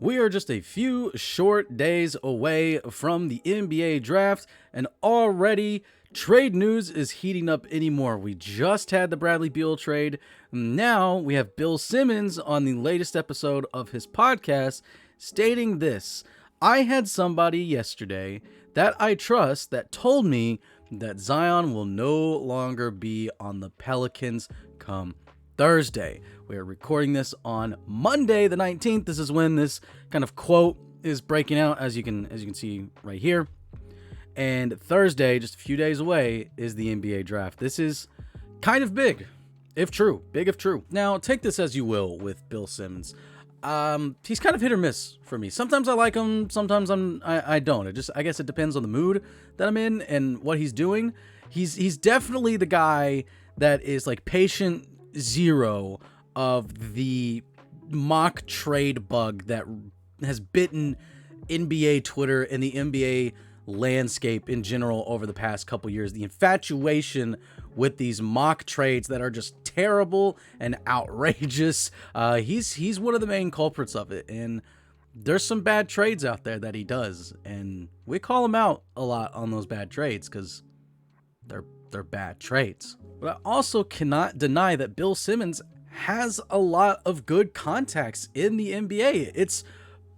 We are just a few short days away from the NBA draft, and already trade news is heating up anymore. We just had the Bradley Beal trade. Now we have Bill Simmons on the latest episode of his podcast stating this: I had somebody yesterday that I trust that told me that Zion will no longer be on the Pelicans come Thursday. We are recording this on Monday the 19th. This is when this kind of quote is breaking out, as you can see right here. And Thursday, just a few days away, is the NBA draft. This is kind of big, if true. Big if true. Now, take this as you will with Bill Simmons. He's kind of hit or miss for me. Sometimes I like him, sometimes I don't. I guess it depends on the mood that I'm in and what he's doing. He's definitely the guy that is like patient zero of the mock trade bug that has bitten NBA Twitter and the NBA landscape in general over the past couple years. The infatuation with these mock trades that are just terrible and outrageous. He's one of the main culprits of it, and there's some bad trades out there that he does, and we call him out a lot on those bad trades because they're bad trades. But I also cannot deny that Bill Simmons has a lot of good contacts in the NBA. It's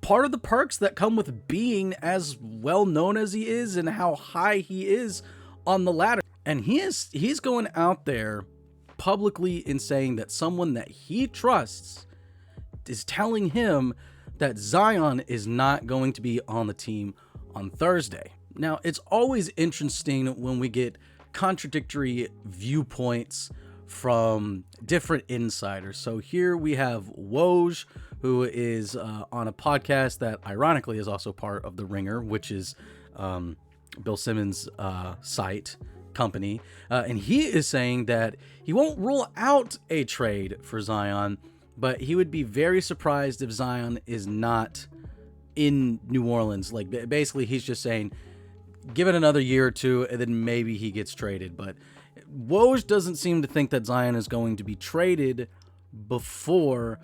part of the perks that come with being as well known as he is and how high he is on the ladder. And he's going out there publicly and saying that someone that he trusts is telling him that Zion is not going to be on the team on Thursday. Now, it's always interesting when we get contradictory viewpoints from different insiders. So here we have Woj, who is on a podcast that ironically is also part of The Ringer, which is Bill Simmons' site company. And he is saying that he won't rule out a trade for Zion, but he would be very surprised if Zion is not in New Orleans. Like, basically, he's just saying, give it another year or two, and then maybe he gets traded. But Woj doesn't seem to think that Zion is going to be traded before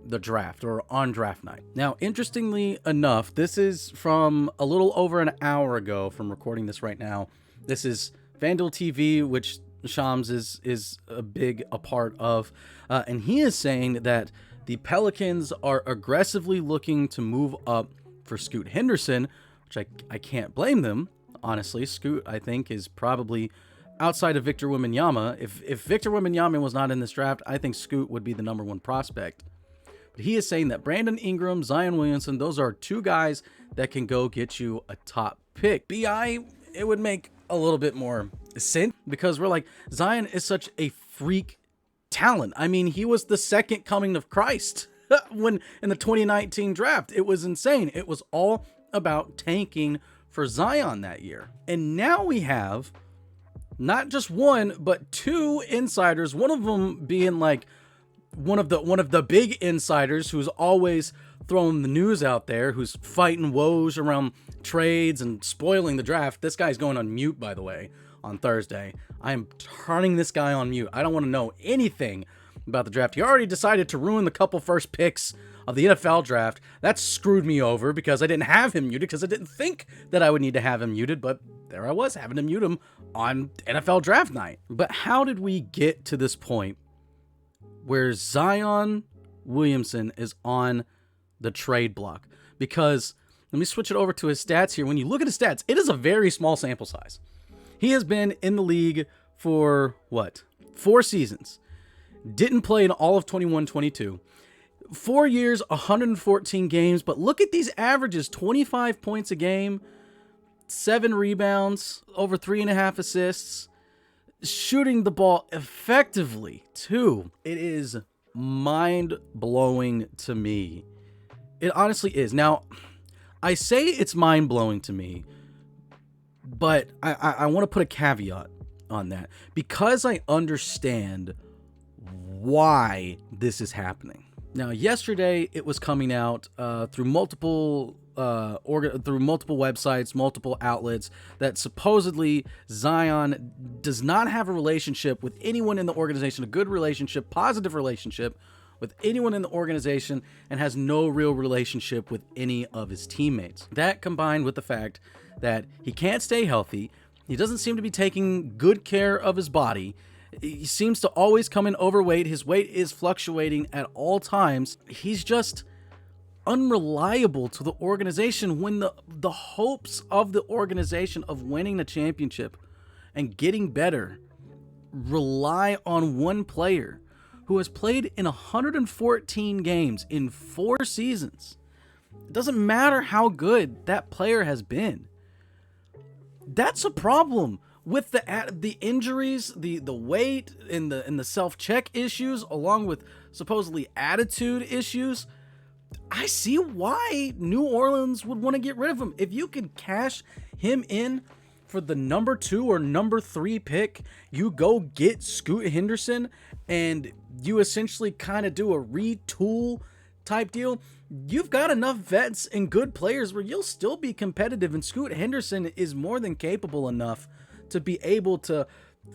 the draft or on draft night. Now, interestingly enough, this is from a little over an hour ago from recording this right now. This is FanDuel TV, which Shams is a part of. And he is saying that the Pelicans are aggressively looking to move up for Scoot Henderson, which I can't blame them. Honestly, Scoot, I think, is probably outside of Victor Wembanyama. If Victor Wembanyama was not in this draft, I think Scoot would be the number one prospect. But he is saying that Brandon Ingram, Zion Williamson, those are two guys that can go get you a top pick. BI, it would make a little bit more sense because we're like, Zion is such a freak talent. I mean, he was the second coming of Christ when in the 2019 draft. It was insane. It was all about tanking for Zion that year. And now we have not just one, but two insiders, one of them being like one of the big insiders who's always throwing the news out there, who's fighting woes around trades and spoiling the draft. This guy's going on mute, by the way, on Thursday. I am turning this guy on mute. I don't want to know anything about the draft. He already decided to ruin the couple first picks of the NFL draft. That screwed me over because I didn't have him muted because I didn't think that I would need to have him muted, but there I was having to mute him on NFL draft night. But how did we get to this point where Zion Williamson is on the trade block? Because let me switch it over to his stats here. When you look at his stats, it is a very small sample size. He has been in the league for 4 seasons. Didn't play in all of 21-22. 4 years, 114 games, but look at these averages: 25 points a game, 7 rebounds, over 3.5 assists, shooting the ball effectively too. It is mind-blowing to me. It honestly is. Now, I say it's mind-blowing to me, but I want to put a caveat on that because I understand why this is happening. Now, yesterday it was coming out through multiple websites, multiple outlets, that supposedly Zion does not have a relationship with anyone in the organization, a good relationship, positive relationship with anyone in the organization and has no real relationship with any of his teammates. That combined with the fact that he can't stay healthy, he doesn't seem to be taking good care of his body, he seems to always come in overweight, his weight is fluctuating at all times, he's just unreliable to the organization when the hopes of the organization of winning the championship and getting better rely on one player who has played in 114 games in 4 seasons. It doesn't matter how good that player has been. That's a problem with the injuries, the weight, and the self-check issues, along with supposedly attitude issues. I see why New Orleans would want to get rid of him. If you could cash him in for the number 2 or number 3 pick, you go get Scoot Henderson and you essentially kind of do a retool type deal. You've got enough vets and good players where you'll still be competitive, and Scoot Henderson is more than capable enough to be able to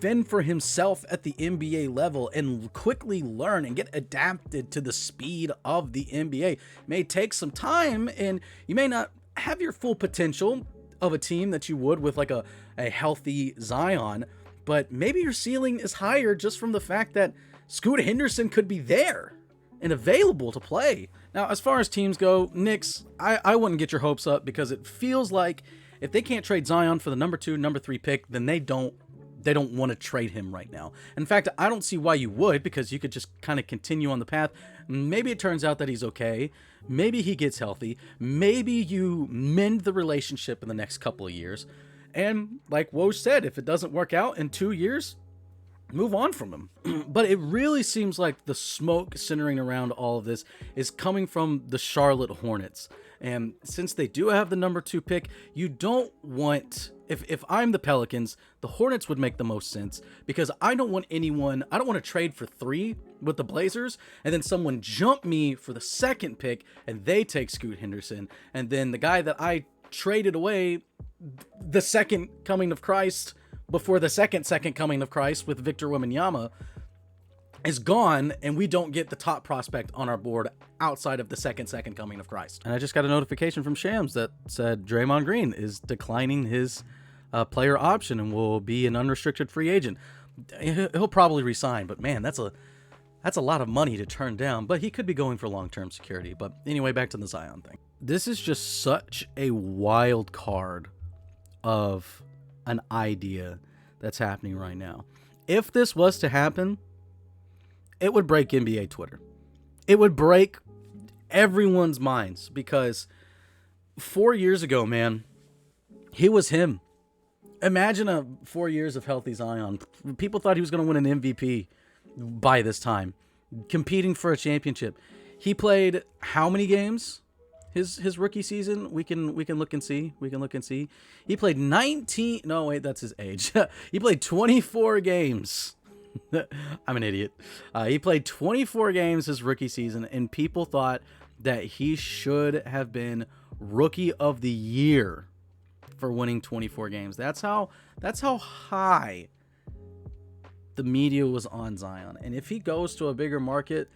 fend for himself at the NBA level and quickly learn and get adapted to the speed of the NBA. It may take some time, and you may not have your full potential of a team that you would with like a healthy Zion, but maybe your ceiling is higher just from the fact that Scoot Henderson could be there and available to play. Now, as far as teams go, Knicks, I wouldn't get your hopes up, because it feels like if they can't trade Zion for the number 2, number 3 pick, then they don't want to trade him right now. In fact, I don't see why you would, because you could just kind of continue on the path. Maybe it turns out that he's okay. Maybe he gets healthy. Maybe you mend the relationship in the next couple of years. And like Woj said, if it doesn't work out in 2 years, move on from him. But it really seems like the smoke centering around all of this is coming from the Charlotte Hornets. And since they do have the number 2 pick, you don't want... If I'm the Pelicans, the Hornets would make the most sense, because I don't want to trade for 3 with the Blazers and then someone jump me for the 2nd pick and they take Scoot Henderson, and then the guy that I traded away, the second coming of Christ before the second coming of Christ with Victor Wembanyama, is gone, and we don't get the top prospect on our board outside of the second coming of Christ. And I just got a notification from Shams that said Draymond Green is declining his player option and will be an unrestricted free agent. He'll probably resign, but man, that's a lot of money to turn down. But he could be going for long-term security. But anyway, back to the Zion thing. This is just such a wild card of an idea that's happening right now. If this was to happen, it would break NBA Twitter. It would break everyone's minds, because 4 years ago, man, he was him. Imagine 4 years of healthy Zion. People thought he was going to win an MVP by this time, competing for a championship. He played how many games? His rookie season, we can look and see. He played 19. No, wait, that's his age. He played 24 games. I'm an idiot. He played 24 games his rookie season, and people thought that he should have been Rookie of the Year for winning 24 games. That's how high the media was on Zion. And if he goes to a bigger market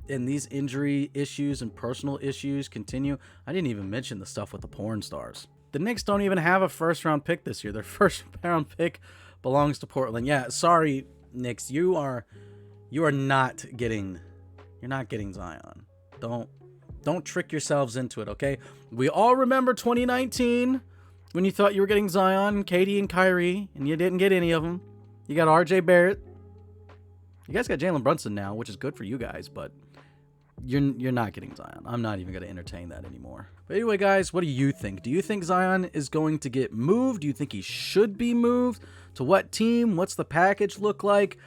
and these injury issues and personal issues continue, I didn't even mention the stuff with the porn stars. The Knicks don't even have a first-round pick this year. Their first-round pick belongs to Portland. Yeah, sorry, Knicks, you're not getting Zion. Don't trick yourselves into it, okay? We all remember 2019 when you thought you were getting Zion, Katie, and Kyrie, and you didn't get any of them. You got RJ Barrett. You guys got Jalen Brunson now, which is good for you guys, but you're not getting Zion. I'm not even going to entertain that anymore. But anyway, guys, what do you think? Do you think Zion is going to get moved? Do you think he should be moved? To what team? What's the package look like?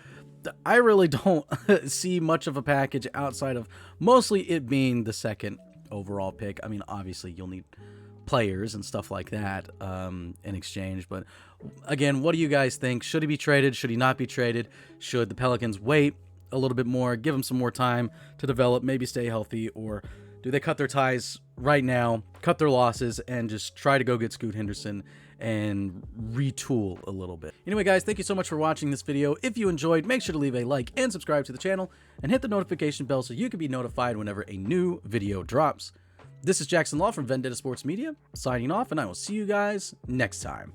I really don't see much of a package outside of mostly it being the 2nd overall pick. I mean, obviously, you'll need players and stuff like that in exchange. But again, what do you guys think? Should he be traded? Should he not be traded? Should the Pelicans wait a little bit more, give him some more time to develop, maybe stay healthy, or do they cut their ties right now, cut their losses, and just try to go get Scoot Henderson and retool a little bit. Anyway, guys, thank you so much for watching this video. If you enjoyed, make sure to leave a like and subscribe to the channel and hit the notification bell so you can be notified whenever a new video drops. This is Jackson Law from Vendetta Sports Media, signing off, and I will see you guys next time.